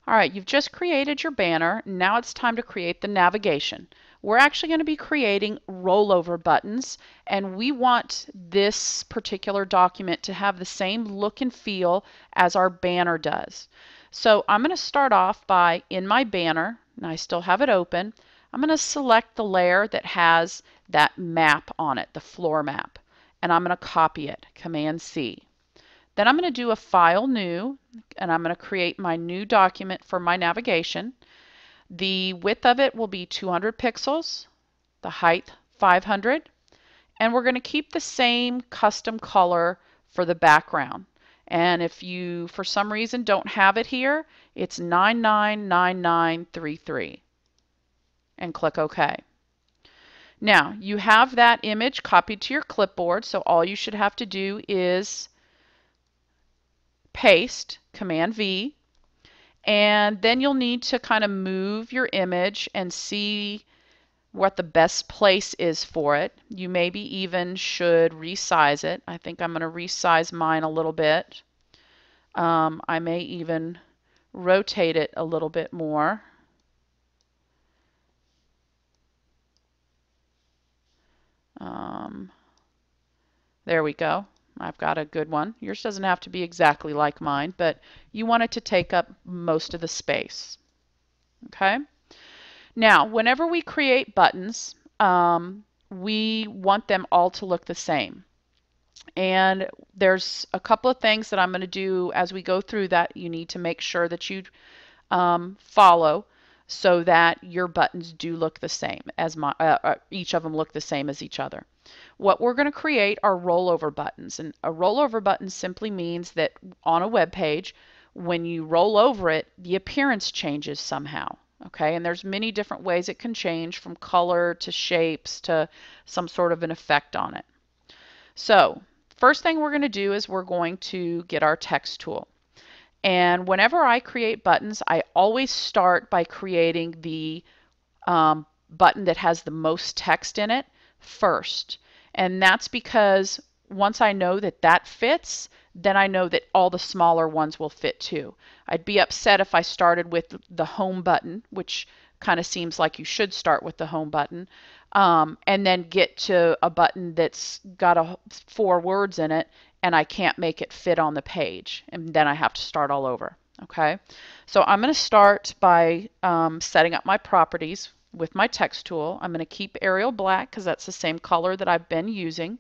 All right, you've just created your banner. Now it's time to create the navigation. We're actually going to be creating rollover buttons, and we want this particular document to have the same look and feel as our banner does. So I'm going to start off by, in my banner, and I still have it open, I'm going to select the layer that has that map on it, the floor map, and I'm going to copy it, Command C. Then I'm going to do a File New, and I'm going to create my new document for my navigation. The width of it will be 200 pixels, the height 500, and we're going to keep the same custom color for the background. And if you, for some reason, don't have it here, it's 999933. And click OK. Now, you have that image copied to your clipboard, so all you should have to do is paste, Command V, and then you'll need to kind of move your image and see what the best place is for it. You maybe even should resize it. I think I'm going to resize mine a little bit. I may even rotate it a little bit more. There we go. I've got a good one. Yours doesn't have to be exactly like mine, but you want it to take up most of the space. Okay? Now, whenever we create buttons, we want them all to look the same. And there's a couple of things that I'm going to do as we go through that you need to make sure that you follow so that your buttons do look the same as each of them look the same as each other. What we're going to create are rollover buttons, and a rollover button simply means that on a web page, when you roll over it, the appearance changes somehow. Okay, and there's many different ways it can change, from color to shapes to some sort of an effect on it. So first thing we're going to do is we're going to get our text tool. And whenever I create buttons, I always start by creating the button that has the most text in it first. And that's because once I know that that fits, then I know that all the smaller ones will fit too. I'd be upset if I started with the home button, which kind of seems like you should start with the home button, and then get to a button that's got 4 words in it and I can't make it fit on the page, and then I have to start all over. Okay, so I'm going to start by setting up my properties with my text tool. I'm going to keep Arial black because that's the same color that I've been using.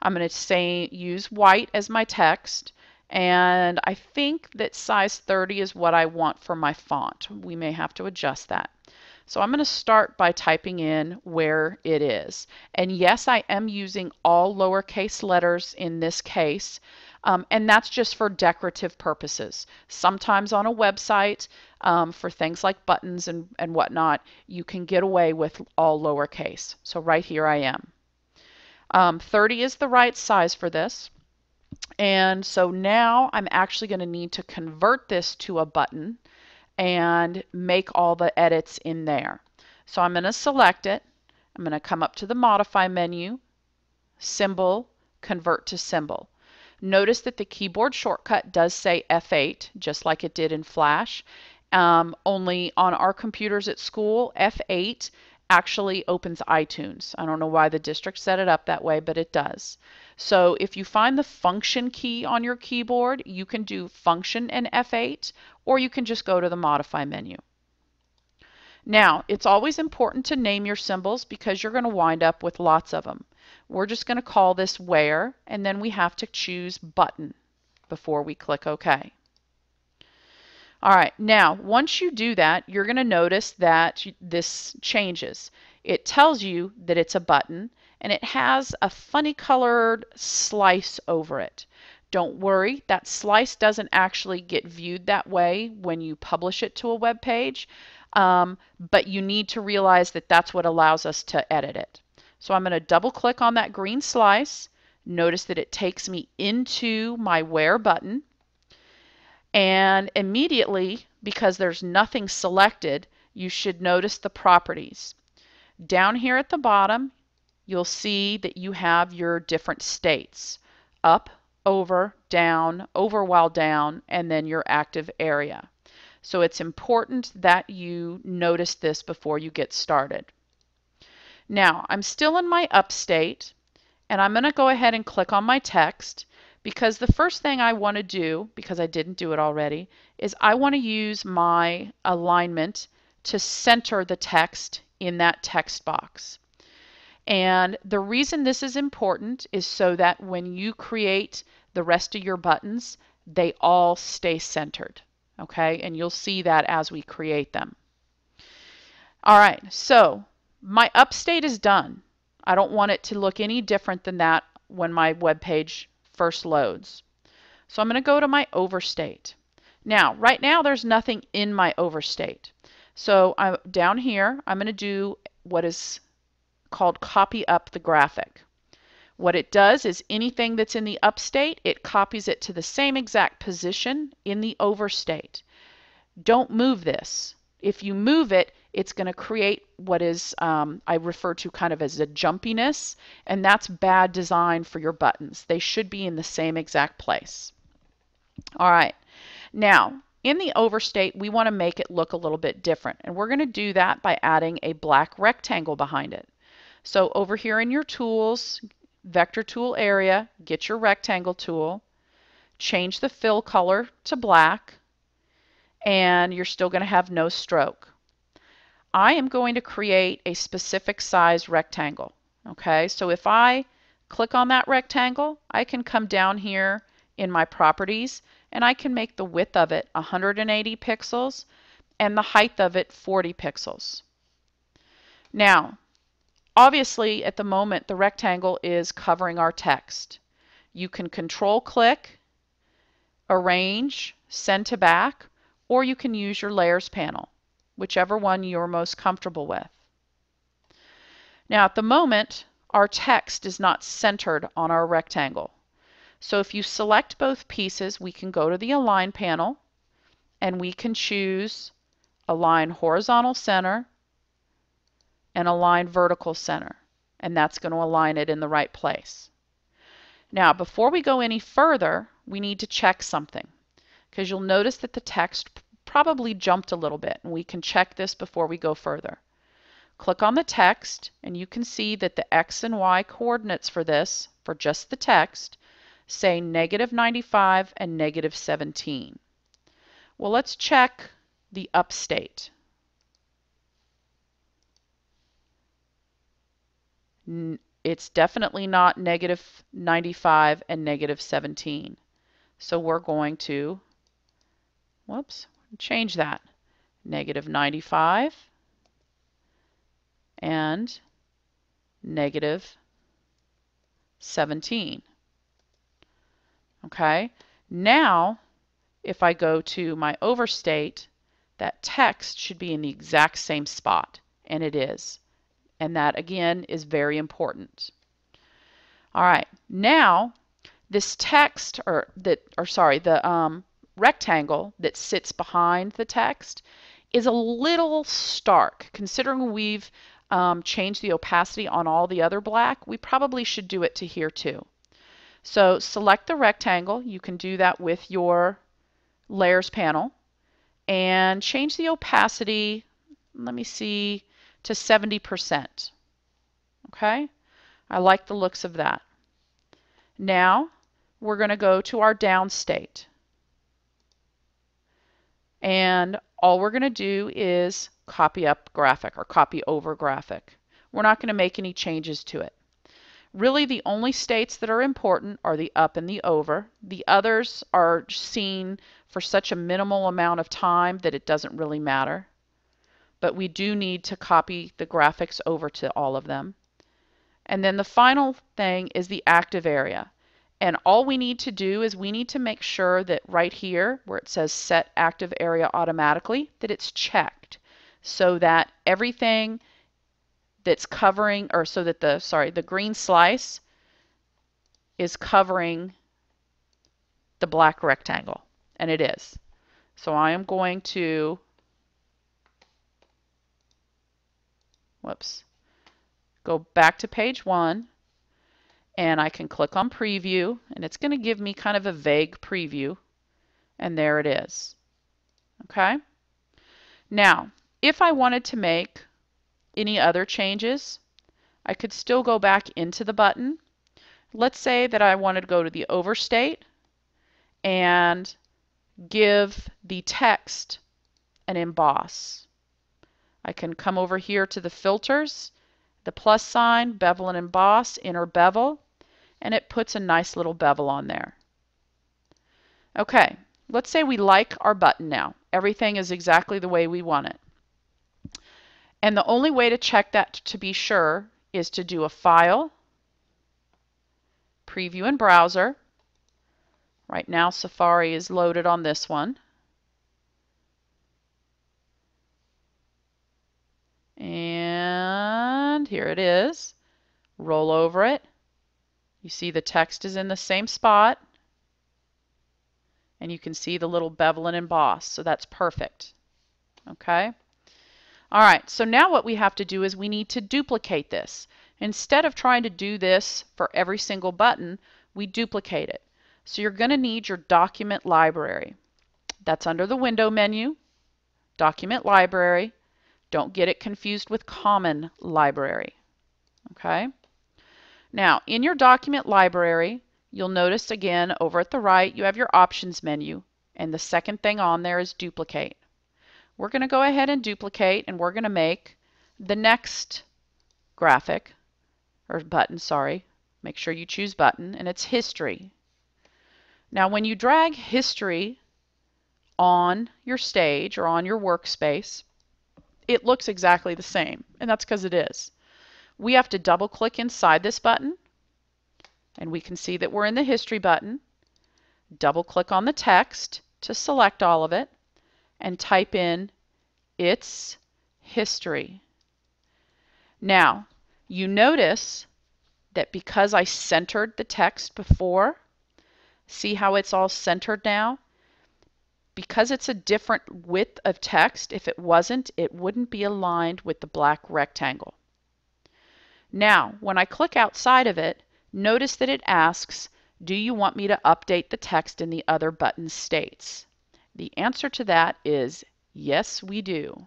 I'm going to use white as my text, and I think that size 30 is what I want for my font. We may have to adjust that. So I'm going to start by typing in where it is. And yes, I am using all lowercase letters in this case, and that's just for decorative purposes. Sometimes on a website, for things like buttons and whatnot, you can get away with all lowercase. So right here I am. 30 is the right size for this. And so now I'm actually going to need to convert this to a button and make all the edits in there. So I'm going to select it. I'm going to come up to the Modify menu, Symbol, Convert to Symbol. Notice that the keyboard shortcut does say F8, just like it did in Flash. Only on our computers at school, F8 actually opens iTunes. I don't know why the district set it up that way, but it does. So if you find the Function key on your keyboard, you can do Function and F8, or you can just go to the Modify menu. Now, it's always important to name your symbols because you're going to wind up with lots of them. We're just going to call this Where, and then we have to choose Button before we click OK. All right, now once you do that, you're going to notice that this changes. It tells you that it's a button, and it has a funny colored slice over it. Don't worry, that slice doesn't actually get viewed that way when you publish it to a web page, but you need to realize that that's what allows us to edit it. So I'm going to double click on that green slice. Notice that it takes me into my Where button. And immediately, because there's nothing selected, you should notice the properties. Down here at the bottom, you'll see that you have your different states: up, over, down, over while down, and then your active area. So it's important that you notice this before you get started. Now, I'm still in my up state, and I'm going to go ahead and click on my text, because the first thing I want to do, because I didn't do it already, is I want to use my alignment to center the text in that text box. And the reason this is important is so that when you create the rest of your buttons, they all stay centered. Okay, and you'll see that as we create them. All right, so my up state is done. I don't want it to look any different than that when my web page first loads. So I'm going to go to my overstate. Now, right now there's nothing in my overstate. So down here, I'm going to do what is called copy up the graphic. What it does is anything that's in the up state, it copies it to the same exact position in the overstate. Don't move this. If you move it, it's going to create what is I refer to kind of as a jumpiness, and that's bad design for your buttons. They should be in the same exact place. All right, now in the overstate, we want to make it look a little bit different, and we're going to do that by adding a black rectangle behind it. So over here in your tools, vector tool area, get your rectangle tool, change the fill color to black, and you're still going to have no stroke. I am going to create a specific size rectangle. Okay, so if I click on that rectangle, I can come down here in my properties and I can make the width of it 180 pixels and the height of it 40 pixels. Now, obviously at the moment the rectangle is covering our text. You can control click, arrange, send to back, or you can use your layers panel, whichever one you're most comfortable with. Now at the moment, our text is not centered on our rectangle. So if you select both pieces, we can go to the Align panel and we can choose Align Horizontal Center and Align Vertical Center. And that's going to align it in the right place. Now before we go any further, we need to check something, because you'll notice that the text probably jumped a little bit, and we can check this before we go further. Click on the text and you can see that the X and Y coordinates for this, for just the text, say -95 and -17. Well, let's check the up state. It's definitely not -95 and -17. So we're going to, whoops, change that. -95 and -17. Okay, now if I go to my overstate, that text should be in the exact same spot, and it is. And that again is very important. All right, now this text, the rectangle that sits behind the text is a little stark. Considering we've changed the opacity on all the other black, we probably should do it to here too. So select the rectangle. You can do that with your layers panel and change the opacity, let me see, to 70%. Okay, I like the looks of that. Now we're going to go to our down state. And all we're going to do is copy up graphic or copy over graphic. We're not going to make any changes to it. Really, the only states that are important are the up and the over. The others are seen for such a minimal amount of time that it doesn't really matter. But we do need to copy the graphics over to all of them. And then the final thing is the active area. And all we need to do is we need to make sure that right here where it says set active area automatically, that it's checked so that everything that's covering, or so that the green slice is covering the black rectangle, and it is. So I am going to, whoops, go back to page 1, and I can click on preview, and it's going to give me kind of a vague preview, and there it is. Okay, Now, if I wanted to make any other changes, I could still go back into the button. Let's say that I wanted to go to the overstate and give the text an emboss. I can come over here to the filters, the plus sign, bevel and emboss, inner bevel, and it puts a nice little bevel on there. Okay, let's say we like our button now. Everything is exactly the way we want it. And the only way to check that to be sure is to do a File, Preview in Browser. Right now Safari is loaded on this one. And here it is. Roll over it. You see the text is in the same spot. And you can see the little bevel and emboss, so that's perfect. Okay? All right, so now what we have to do is we need to duplicate this. Instead of trying to do this for every single button, we duplicate it. So you're going to need your document library. That's under the window menu, document library. Don't get it confused with common library. Okay? Now, in your document library, you'll notice again over at the right you have your options menu, and the second thing on there is duplicate. We're going to go ahead and duplicate, and we're going to make the next graphic, or button, sorry. Make sure you choose button, and it's history. Now when you drag history on your stage or on your workspace, it looks exactly the same, and that's because it is. We have to double click inside this button, and we can see that we're in the history button. Double click on the text to select all of it, and type in its history. Now, you notice that because I centered the text before, see how it's all centered now? Because it's a different width of text, if it wasn't, it wouldn't be aligned with the black rectangle. Now, when I click outside of it, notice that it asks, do you want me to update the text in the other button states? The answer to that is yes, we do.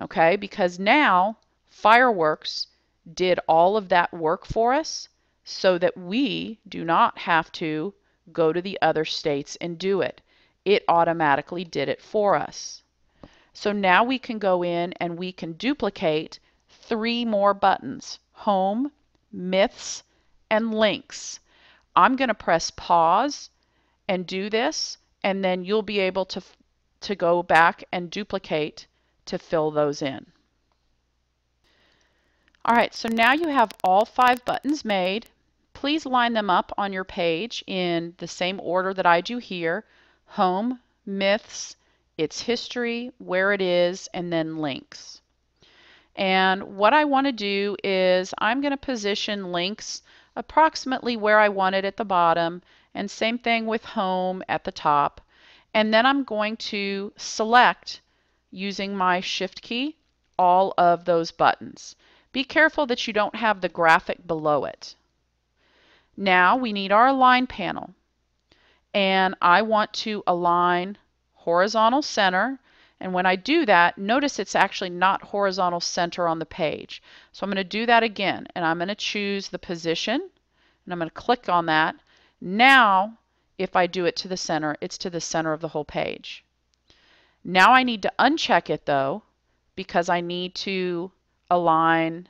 Okay, because now Fireworks did all of that work for us so that we do not have to go to the other states and do it. It automatically did it for us. So now we can go in and we can duplicate 3 more buttons: Home, Myths, and Links. I'm going to press pause and do this, and then you'll be able to go back and duplicate to fill those in. All right, so now you have all 5 buttons made. Please line them up on your page in the same order that I do here: Home, Myths, its history, where it is, and then Links. And what I want to do is I'm going to position Links approximately where I want it at the bottom, and same thing with Home at the top. And then I'm going to select, using my Shift key, all of those buttons. Be careful that you don't have the graphic below it. Now we need our Align panel. And I want to align horizontal center. And when I do that, notice it's actually not horizontal center on the page. So I'm going to do that again, and I'm going to choose the position, and I'm going to click on that. Now, if I do it to the center, it's to the center of the whole page. Now I need to uncheck it though, because I need to align,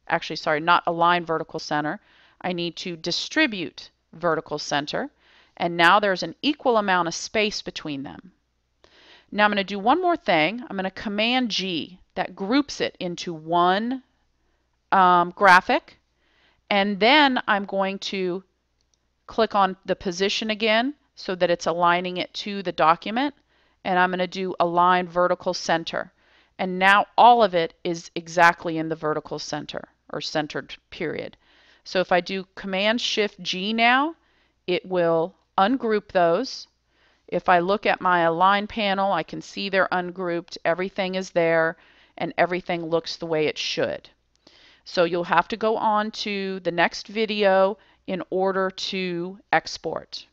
actually sorry, not align vertical center. I need to distribute vertical center, and now there's an equal amount of space between them. Now I'm going to do one more thing. I'm going to Command G. That groups it into one graphic. And then I'm going to click on the position again so that it's aligning it to the document. And I'm going to do Align Vertical Center. And now all of it is exactly in the vertical center, or centered period. So if I do Command Shift G now, it will ungroup those. If I look at my Align panel, I can see they're ungrouped. Everything is there, and everything looks the way it should. So you'll have to go on to the next video in order to export.